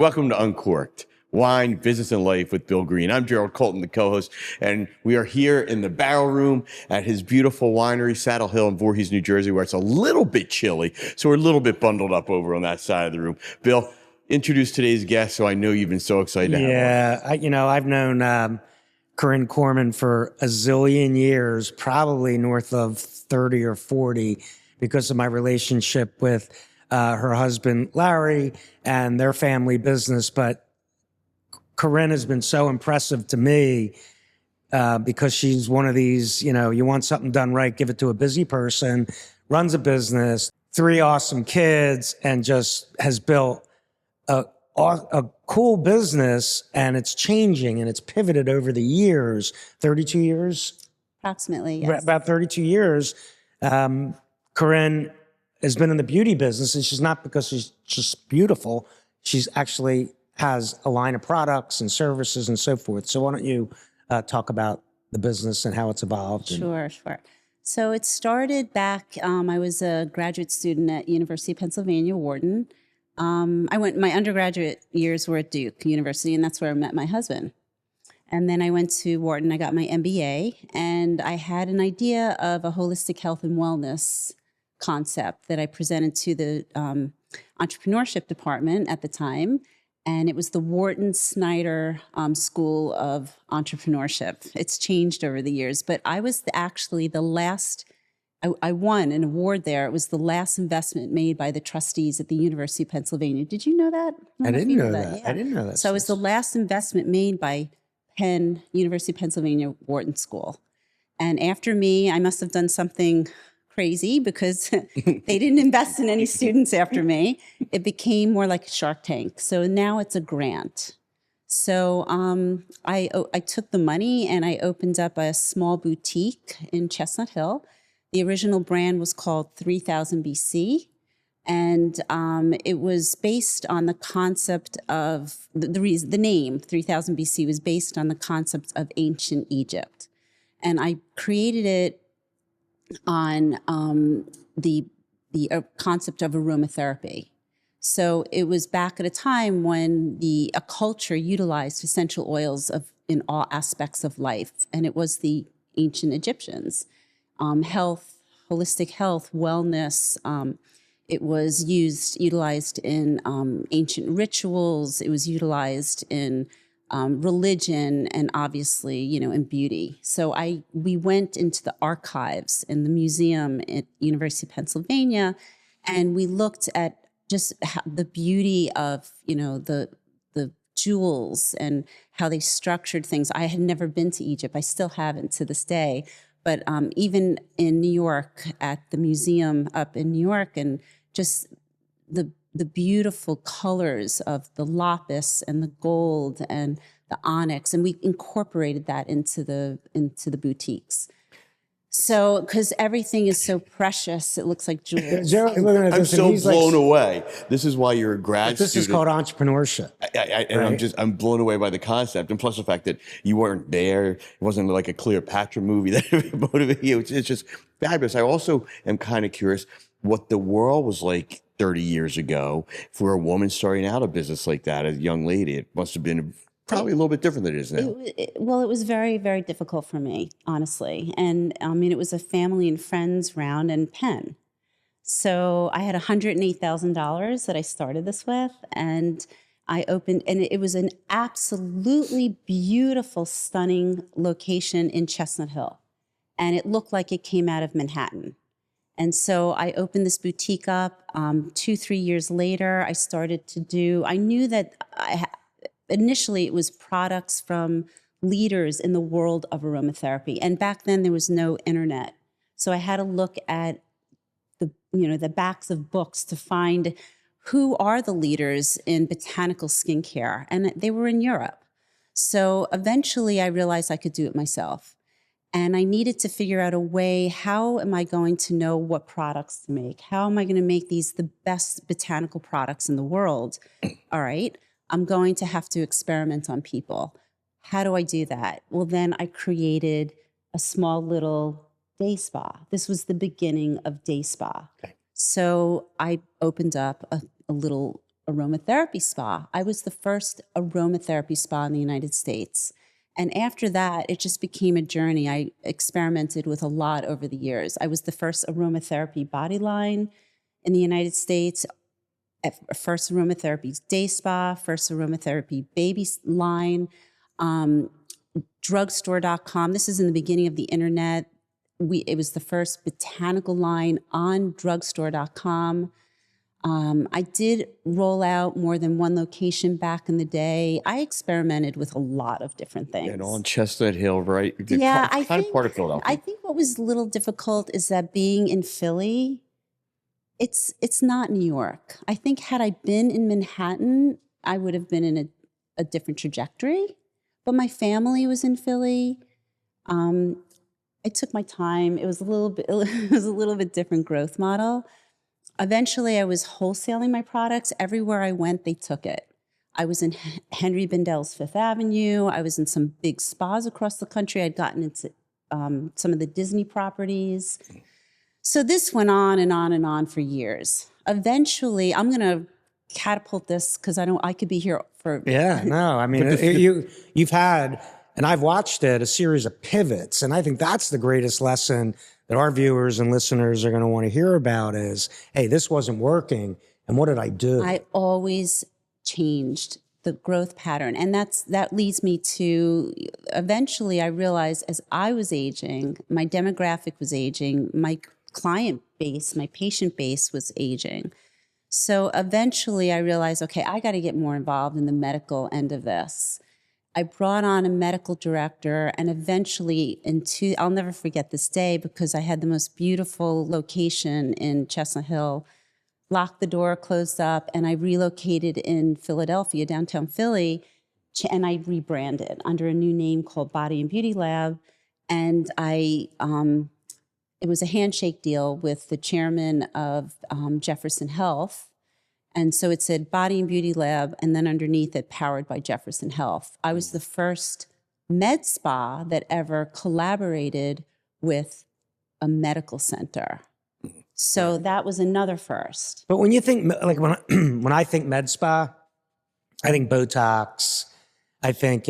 Welcome to Uncorked, Wine, Business, and Life with Bill Green. I'm Gerald Colton, the co-host, and we are here in the barrel room at his beautiful winery, Saddle Hill in Voorhees, New Jersey, where it's a little bit chilly, so we're a little bit bundled up over on that side of the room. Bill, introduce today's guest, so I know you've been so excited to have him. Yeah, I've known Korin Korman for a zillion years, probably north of 30 or 40, because of my relationship with her husband, Larry, and their family business. But Korin has been so impressive to me because she's one of these, you want something done right, give it to a busy person, runs a business, 3 awesome kids, and just has built a cool business, and it's changing and it's pivoted over the years. 32 years? Approximately, yes. About 32 years. Korin has been in the beauty business, and she's not because she's just beautiful. She's actually has a line of products and services and so forth. So why don't you talk about the business and how it's evolved? Sure. So it started back, I was a graduate student at University of Pennsylvania, Wharton. My undergraduate years were at Duke University, and that's where I met my husband. And then I went to Wharton, I got my MBA, and I had an idea of a holistic health and wellness concept that I presented to the entrepreneurship department at the time. And it was the Wharton Snyder School of Entrepreneurship. It's changed over the years, but I was actually the last. I won an award there. It was the last investment made by the trustees at the University of Pennsylvania. Did you know that? I didn't know that. Yeah. I didn't know that. So it was the last investment made by Penn, University of Pennsylvania Wharton School. And after me, I must have done something crazy because they didn't invest in any students after me. It became more like a Shark Tank. So now it's a grant. So I took the money and I opened up a small boutique in Chestnut Hill. The original brand was called 3000 BC, and it was based on the concept of, the name 3000 BC was based on the concept of ancient Egypt. And I created it on the concept of aromatherapy. So it was back at a time when a culture utilized essential oils in all aspects of life, and it was the ancient Egyptians. Health, holistic health, wellness. It was utilized in ancient rituals. It was utilized in religion, and obviously, in beauty. So we went into the archives in the museum at University of Pennsylvania, and we looked at just the beauty of, the jewels and how they structured things. I had never been to Egypt. I still haven't to this day. But even in New York, at the museum up in New York, and just the beautiful colors of the lapis and the gold and the onyx, and we incorporated that into the boutiques. So, because everything is so precious, it looks like jewels. I'm so blown away. This is why you're a grad student. This is called entrepreneurship. And I'm blown away by the concept, and plus the fact that you weren't there. It wasn't like a Cleopatra movie that motivated you. It's just fabulous. I also am kind of curious what the world was like 30 years ago for a woman starting out a business like that, as a young lady. It must have been probably a little bit different than it is now. Well, it was very, very difficult for me, honestly. And it was a family and friends round in Penn. So I had $108,000 that I started this with, and I opened, and it was an absolutely beautiful, stunning location in Chestnut Hill. And it looked like it came out of Manhattan. And so I opened this boutique up. 2-3 years later, I started to I knew that initially it was products from leaders in the world of aromatherapy. And back then there was no internet. So I had to look at the backs of books to find who are the leaders in botanical skincare. And they were in Europe. So eventually I realized I could do it myself. And I needed to figure out a way, how am I going to know what products to make? How am I going to make these the best botanical products in the world? All right, I'm going to have to experiment on people. How do I do that? Well, then I created a small little day spa. This was the beginning of day spa. Okay. So I opened up a little aromatherapy spa. I was the first aromatherapy spa in the United States. And after that, it just became a journey. I experimented with a lot over the years. I was the first aromatherapy body line in the United States, first aromatherapy day spa, first aromatherapy baby line, drugstore.com. This is in the beginning of the internet. It was the first botanical line on drugstore.com. I did roll out more than one location back in the day. I experimented with a lot of different things. And on Chestnut Hill, right? Yeah, Kind of part of Philadelphia. I think what was a little difficult is that being in Philly, it's not New York. I think had I been in Manhattan, I would have been in a different trajectory. But my family was in Philly. I took my time. It was a little bit different growth model. Eventually, I was wholesaling my products. Everywhere I went, they took it. I was in Henry Bendel's Fifth Avenue. I was in some big spas across the country. I'd gotten into some of the Disney properties. So this went on and on and on for years. Eventually, I'm going to catapult this because I could be here for... Yeah, no, I mean, you've had, and I've watched it, a series of pivots. And I think that's the greatest lesson that our viewers and listeners are going to want to hear about is, hey, this wasn't working. And what did I do? I always changed the growth pattern. And that leads me to, eventually I realized as I was aging, my demographic was aging, my client base, my patient base was aging. So eventually I realized, okay, I got to get more involved in the medical end of this. I brought on a medical director, and eventually I'll never forget this day because I had the most beautiful location in Chestnut Hill, locked the door, closed up, and I relocated in Philadelphia, downtown Philly, and I rebranded under a new name called Body and Beauty Lab. And it was a handshake deal with the chairman of Jefferson Health. And so it said Body and Beauty Lab, and then underneath it, powered by Jefferson Health. I was the first med spa that ever collaborated with a medical center. So that was another first. But when you think, like when I think med spa, I think Botox, I think,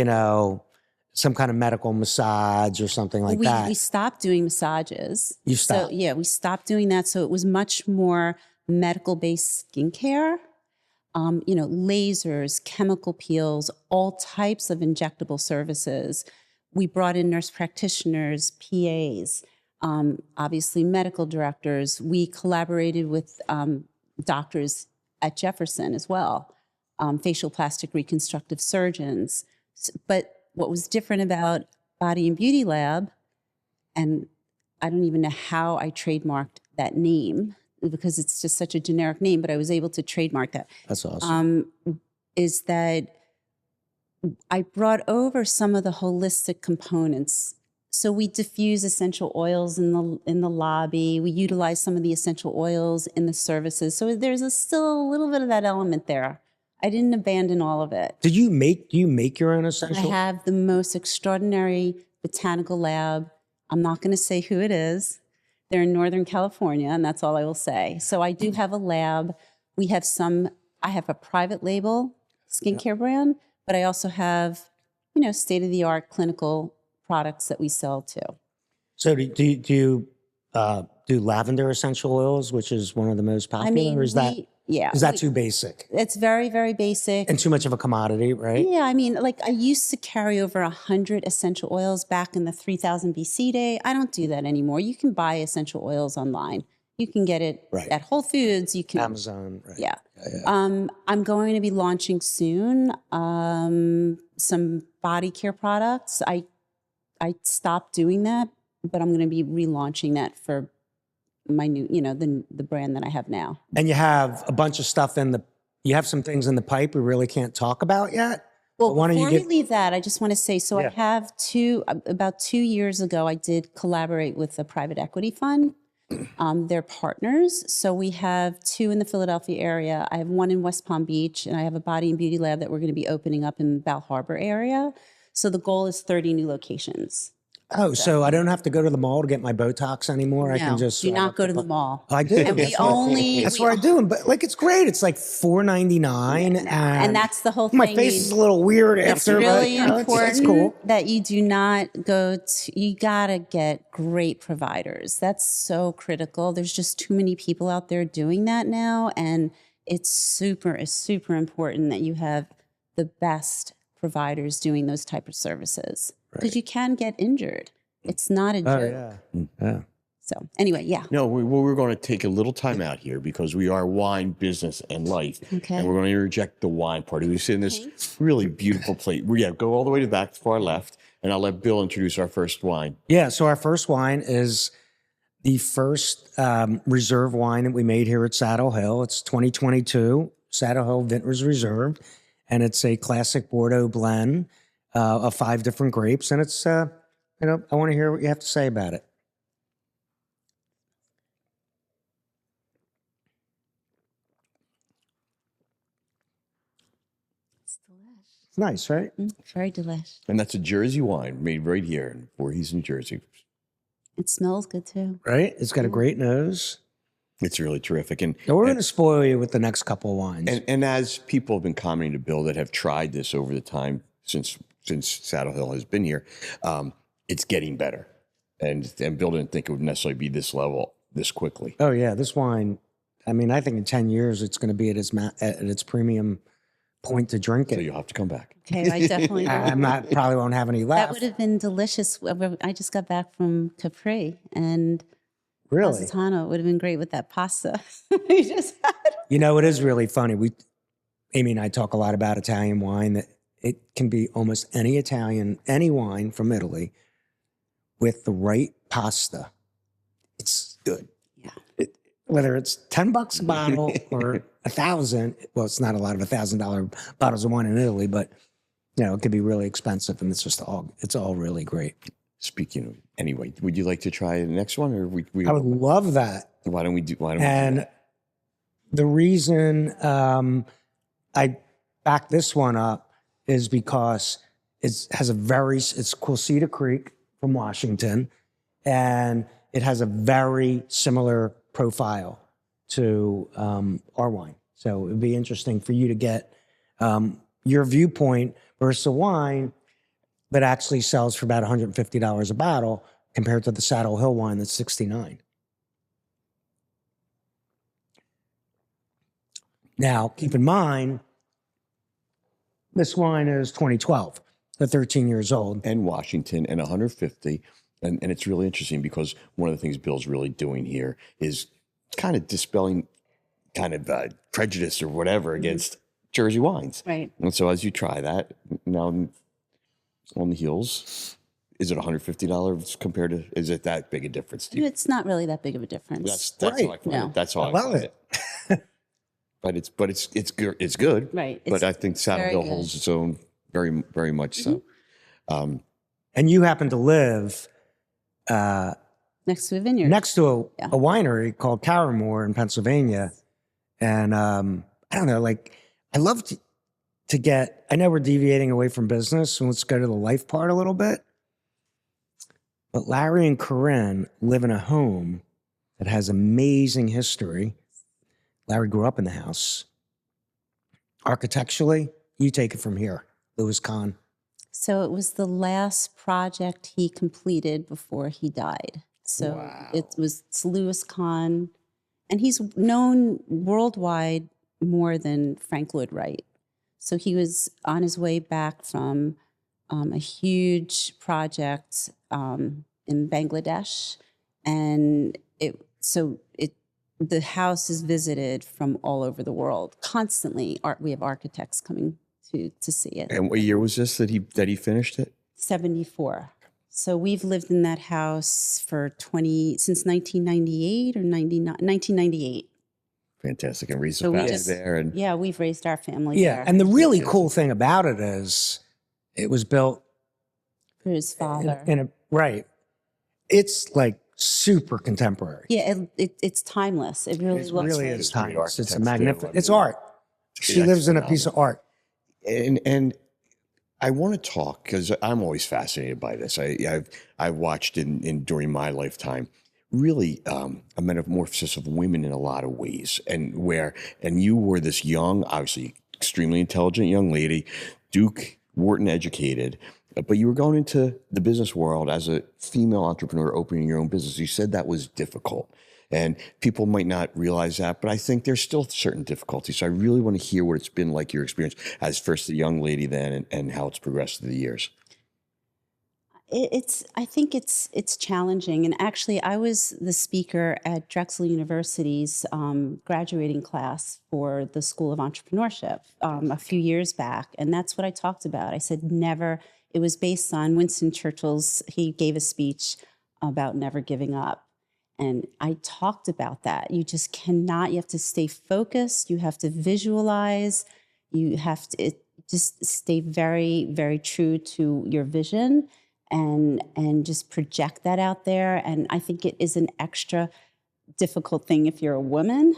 some kind of medical massage or something like that. We stopped doing massages. You stopped? So, yeah, we stopped doing that. So it was much more medical-based skincare, lasers, chemical peels, all types of injectable services. We brought in nurse practitioners, PAs, obviously medical directors. We collaborated with doctors at Jefferson as well, facial plastic reconstructive surgeons. But what was different about Body and Beauty Lab, and I don't even know how I trademarked that name because it's just such a generic name, but I was able to trademark that. That's awesome. Is that I brought over some of the holistic components. So we diffuse essential oils in the lobby. We utilize some of the essential oils in the services. So there's still a little bit of that element there. I didn't abandon all of it. Do you make your own essential? I have the most extraordinary botanical lab. I'm not going to say who it is. They're in Northern California, and that's all I will say. So I do have a lab. I have a private label skincare brand, but I also have, state-of-the-art clinical products that we sell too. So do you do lavender essential oils, which is one of the most popular? Or is that too basic? It's very, very basic. And too much of a commodity, right? Yeah, I used to carry over 100 essential oils back in the 3000 BC day. I don't do that anymore. You can buy essential oils online. You can get it at Whole Foods. You can Amazon, right? Yeah. I'm going to be launching soon some body care products. I stopped doing that, but I'm going to be relaunching that for my new, the brand that I have now. And you have a bunch of stuff you have some things in the pipe we really can't talk about yet? Well, before we leave that, I just want to say, I have about 2 years ago, I did collaborate with a private equity fund. They're partners. So we have 2 in the Philadelphia area. I have 1 in West Palm Beach, and I have a body and beauty lab that we're going to be opening up in Bal Harbor area. So the goal is 30 new locations. Oh, so I don't have to go to the mall to get my Botox anymore. I can No, just do not go to the mall. I do. And we That's what- only- That's we- what I do. But like, it's great. It's like $4.99, And that's the whole my thing. face is a little weird It's after. really but, important it's cool. that you do not go to, you gotta get great providers. That's so critical. There's just too many people out there doing that now. And it's super important that you have the best providers doing those type of services. Because you can get injured. It's not a joke. Yeah. So anyway, yeah. No, we're going to take a little time out here because we are wine, business, and life. Okay. And we're going to interject the wine part. We sit in this really beautiful plate. Go all the way to the back, far left, and I'll let Bill introduce our first wine. Yeah. So our first wine is the first reserve wine that we made here at Saddle Hill. It's 2022 Saddle Hill Vintners Reserve, and it's a classic Bordeaux blend of 5 different grapes. And it's, I want to hear what you have to say about it. It's delish. It's nice, right? Very delish. And that's a Jersey wine made right here in Voorhees, New Jersey. It smells good too. Right? It's got a great nose. It's really terrific. And We're going to spoil you with the next couple of wines. And as people have been commenting to Bill that have tried this over the time since Saddle Hill has been here, it's getting better. And Bill didn't think it would necessarily be this level this quickly. Oh yeah, this wine. I mean, I think in 10 years it's going to be at its premium point to drink it. So you'll have to come back. Okay, I definitely will. Probably won't have any That left. would have been delicious. I just got back from Capri and Really? Positano. It would have been great with that pasta we just had. You know, it is really funny. Amy and I talk a lot about Italian wine, that it can be almost any wine from Italy with the right pasta. It's good. Yeah. Whether it's $10 a bottle or 1,000, well, it's not a lot of $1,000 bottles of wine in Italy, but it could be really expensive, and it's all really great. Speaking of, anyway, would you like to try the next one, or I would love that. Why don't we do? And the reason I back this one up is because it's Quilceda Creek from Washington, and it has a very similar profile to our wine. So it'd be interesting for you to get your viewpoint versus a wine that actually sells for about $150 a bottle compared to the Saddle Hill wine that's $69. Now, keep in mind, this wine is 2012, so 13 years old. And Washington and 150. And it's really interesting because one of the things Bill's really doing here is kind of dispelling prejudice or whatever against Jersey wines. Right. And so as you try that, now on the heels, is it $150 compared to, is it that big a difference to you? It's not really that big of a difference. That's Right. how I find No. it. That's how I love find it. But it's good. Right. But It's I think Saddle very Hill good. holds its own very, very much so. And you happen to live Next to a vineyard. next to Yeah. a winery called Carramore in Pennsylvania. And I don't know, like, I love to get, I know we're deviating away from business, and let's go to the life part a little bit. But Larry and Korin live in a home that has amazing history. Larry grew up in the house. Architecturally, you take it from here, Louis Kahn. So it was the last project he completed before he died. So it's Louis Kahn, and he's known worldwide more than Frank Lloyd Wright. So he was on his way back from a huge project in Bangladesh, and the house is visited from all over the world constantly. We have architects coming to see it. And what year was this that he finished it? 74. So we've lived in that house since 1998 or 1998. Fantastic. And raised So a we family just- there. And Yeah, we've raised our family Yeah, there. and the really cool thing about it is it was built For his father. right. It's like super contemporary. Yeah, it's timeless. It really It looks really great. is Great timeless. It's a architects, too. magnificent. I It's mean, art. She lives in a piece of art. And I want to talk because I'm always fascinated by this. I've watched in during my lifetime really a metamorphosis of women in a lot of ways, and you were this young, obviously extremely intelligent young lady, Duke Wharton educated, but you were going into the business world as a female entrepreneur, opening your own business. You said that was difficult. And people might not realize that, but I think there's still certain difficulties. So I really want to hear what it's been like, your experience as first a young lady then, and how it's progressed through the years. I think it's challenging. And actually, I was the speaker at Drexel University's graduating class for the School of Entrepreneurship a few years back. And that's what I talked about. I said, never, it was based on Winston Churchill's, he gave a speech about never giving up. And I talked about that. You just cannot, you have to stay focused. You have to visualize. You have to just stay very, very true to your vision and just project that out there. And I think it is an extra difficult thing if you're a woman.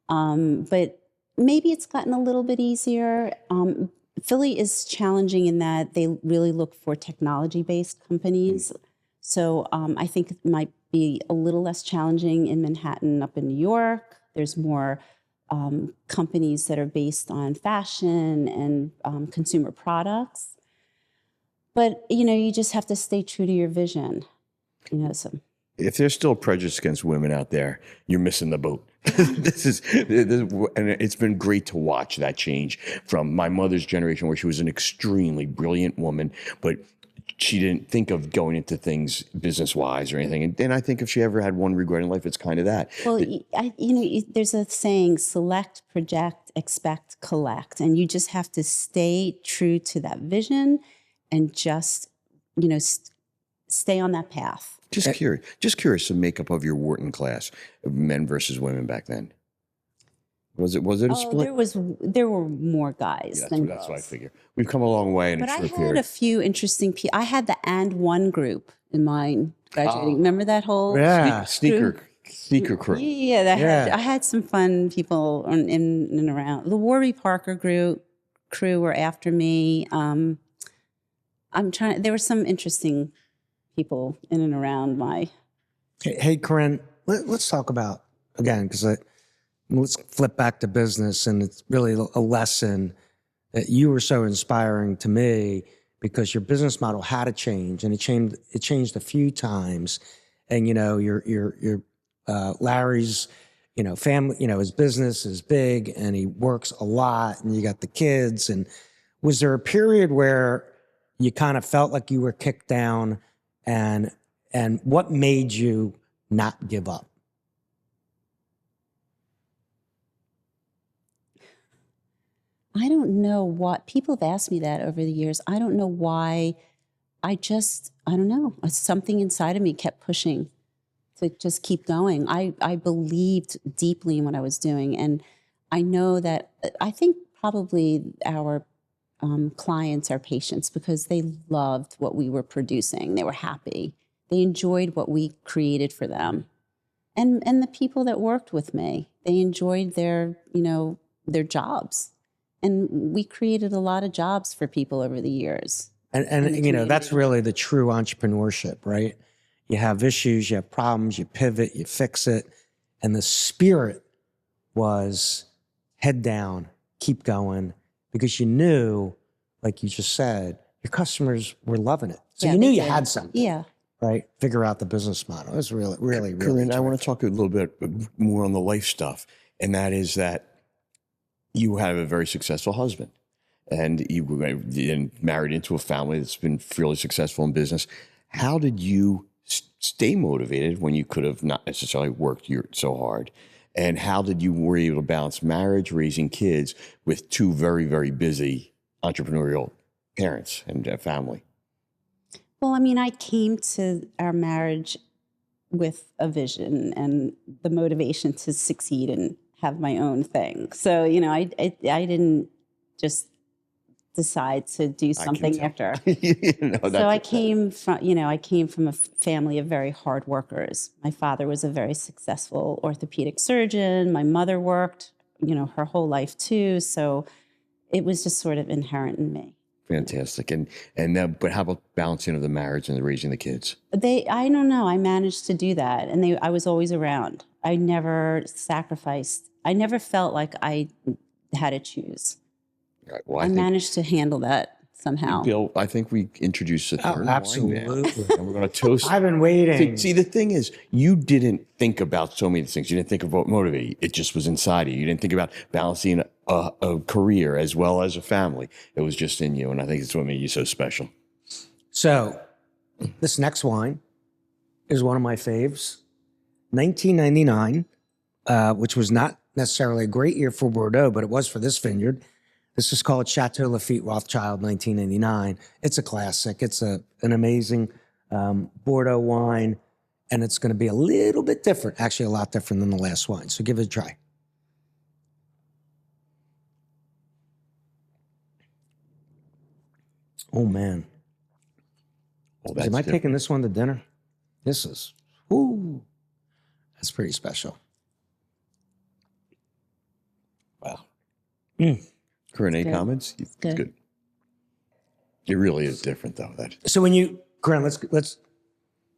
But maybe it's gotten a little bit easier. Philly is challenging in that they really look for technology-based companies. So I think it might be a little less challenging in Manhattan. Up in New York, there's more companies that are based on fashion and consumer products. But, you just have to stay true to your vision, so. If there's still prejudice against women out there, you're missing the boat. And it's been great to watch that change from my mother's generation, where she was an extremely brilliant woman, but she didn't think of going into things business-wise or anything. And I think if she ever had one regret in life, it's kind of that. Well, there's a saying, select, project, expect, collect. And you just have to stay true to that vision and just, stay on that path. Just curious, the makeup of your Wharton class of men versus women back then. Was it a split? There were more guys than that's girls. what I figure. We've come a long way in a short period. But I had a few interesting people. I had the And One group in mine graduating. Remember that whole sneaker crew? Yeah, I had some fun people in and around. The Warby Parker crew were after me. There were some interesting people in and around my. Hey, Korin, let's talk about, again, because let's flip back to business, and it's really a lesson that you were so inspiring to me because your business model had to change, and it changed a few times. And your Larry's family, his business is big and he works a lot, and you got the kids. And was there a period where you kind of felt like you were kicked down, and what made you not give up? I don't know what people have asked me that over the years. I don't know why. I don't know. Something inside of me kept pushing to just keep going. I believed deeply in what I was doing. And I know that I think probably our clients are patients because they loved what we were producing. They were happy. They enjoyed what we created for them. And the people that worked with me, they enjoyed their jobs. And we created a lot of jobs for people over the years. And that's really the true entrepreneurship, right? You have issues, you have problems, you pivot, you fix it. And the spirit was head down, keep going, because you knew, like you just said, your customers were loving it. So you knew you had something. Yeah. Right? Figure out the business model. It was really, really, really. Korin, I want to talk a little bit more on the life stuff. And that is that you have a very successful husband, and you were married into a family that's been fairly successful in business. How did you stay motivated when you could have not necessarily worked so hard? And how did you were able to balance marriage, raising kids, with two very, very busy entrepreneurial parents and family? Well, I mean, I came to our marriage with a vision and the motivation to succeed and have my own thing. So, I didn't just decide to do something after. So I came from a family of very hard workers. My father was a very successful orthopedic surgeon. My mother worked, her whole life too. So it was just sort of inherent in me. Fantastic. And then, but how about balancing of the marriage and the raising the kids? I don't know. I managed to do that, and I was always around. I never sacrificed. I never felt like I had to choose. Right. Well, I managed to handle that somehow. Bill, I think we introduced the third wine now. Absolutely. And we're going to toast. I've been waiting. See, the thing is, you didn't think about so many things. You didn't think of what motivated you. It just was inside of you. You didn't think about balancing a career as well as a family. It was just in you. And I think it's what made you so special. So this next wine is one of my faves. 1999, which was not necessarily a great year for Bordeaux, but it was for this vineyard. This is called Chateau Lafite Rothschild 1999. It's a classic. It's an amazing Bordeaux wine, and it's going to be a little bit different, actually a lot different than the last wine. So give it a try. Oh, man. Well, Am I taking this one to dinner? This is, ooh, that's pretty special. Wow. Mm. Korin, any comments? It's good. It really is different, though. So when you, Korin, let's,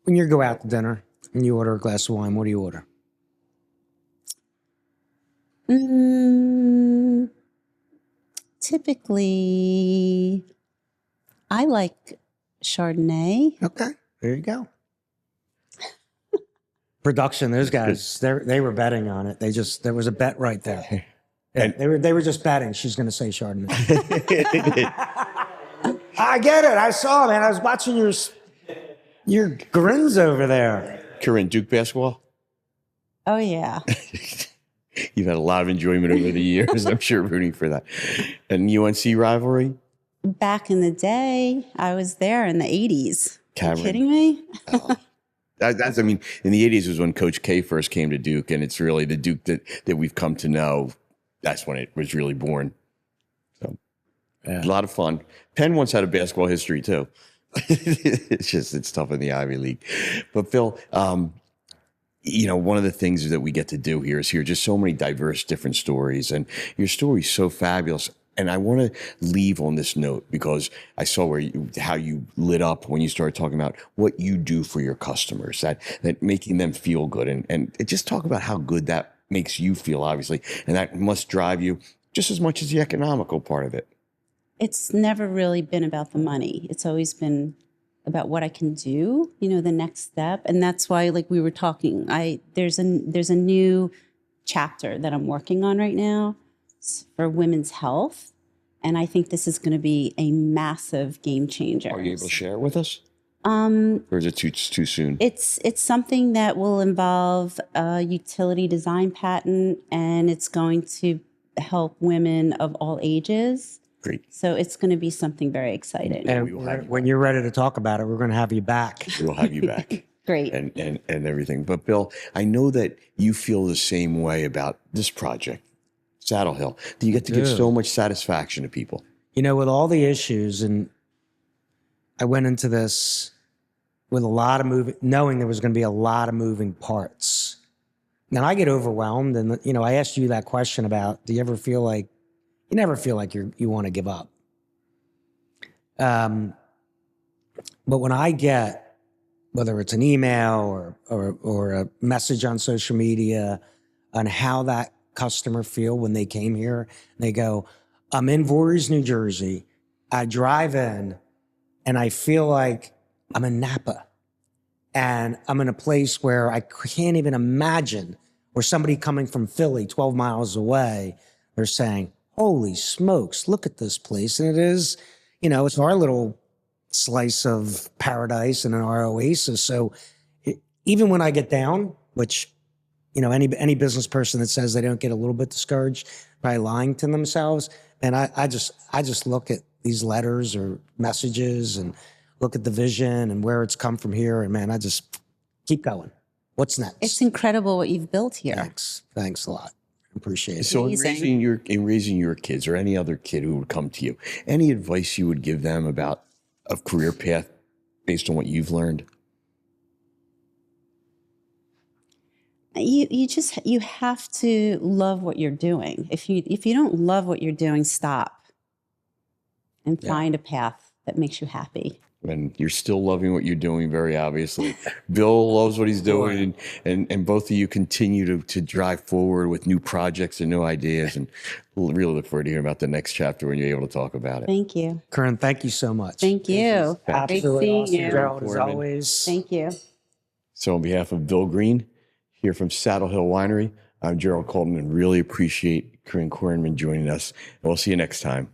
when you go out to dinner and you order a glass of wine, what do you order? Typically, I like Chardonnay. Okay, there you go. Production, those guys, they were betting on it. There was a bet right there. Yeah, they were just betting. She's going to say Chardonnay. I get it. I saw, man. I was watching your grins over there. Korin, Duke basketball? Oh, yeah. You've had a lot of enjoyment over the years, I'm sure, rooting for that. And UNC rivalry? Back in the day, I was there in the 80s. Cameron. Are you kidding me? I mean, in the 80s was when Coach K first came to Duke, and it's really the Duke that we've come to know. That's when it was really born. So, yeah. A lot of fun. Penn once had a basketball history, too. It's tough in the Ivy League. But, Phil, one of the things that we get to do here is hear just so many diverse, different stories. And your story's so fabulous. And I want to leave on this note because I saw how you lit up when you started talking about what you do for your customers, that making them feel good. And just talk about how good that makes you feel, obviously. And that must drive you just as much as the economical part of it. It's never really been about the money. It's always been about what I can do, the next step. And that's why, like we were talking, there's a new chapter that I'm working on right now for women's health. And I think this is going to be a massive game changer. Are you able to share it with us? Or is it too soon? It's something that will involve a utility design patent, and it's going to help women of all ages. Great. So it's going to be something very exciting. And when you're ready to talk about it, we're going to have you back. We'll have you back. Great. And everything. But Bill, I know that you feel the same way about this project, Saddle Hill. You get to give so much satisfaction to people. With all the issues, and I went into this with a lot of knowing there was going to be a lot of moving parts. Now I get overwhelmed, and I asked you that question about, do you ever feel like you never feel like you want to give up? But when I get, whether it's an email or a message on social media on how that customer feel when they came here, they go, I'm in Voorhees, New Jersey. I drive in and I feel like I'm in Napa, and I'm in a place where I can't even imagine, where somebody coming from Philly, 12 miles away, they're saying, holy smokes, look at this place. And it is, it's our little slice of paradise and our oasis. So even when I get down, which, any business person that says they don't get a little bit discouraged by lying to themselves, and I just look at these letters or messages and look at the vision and where it's come from here. And man, I just keep going. What's next? It's incredible what you've built here. Thanks a lot. Appreciate it. So in raising your kids, or any other kid who would come to you, any advice you would give them about a career path based on what you've learned? You have to love what you're doing. If you don't love what you're doing, stop. and find a path that makes you happy. And you're still loving what you're doing, very obviously. Bill loves what he's doing, and both of you continue to drive forward with new projects and new ideas. And we'll really look forward to hearing about the next chapter when you're able to talk about it. Thank you. Corinne, thank you so much. Thank you. Great Absolutely seeing awesome, you. Gerald, as Korman. always. Thank you. So on behalf of Bill Green, here from Saddle Hill Winery, I'm Gerald Coleman, and really appreciate Korin Korman joining us. And we'll see you next time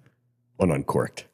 on Uncorked.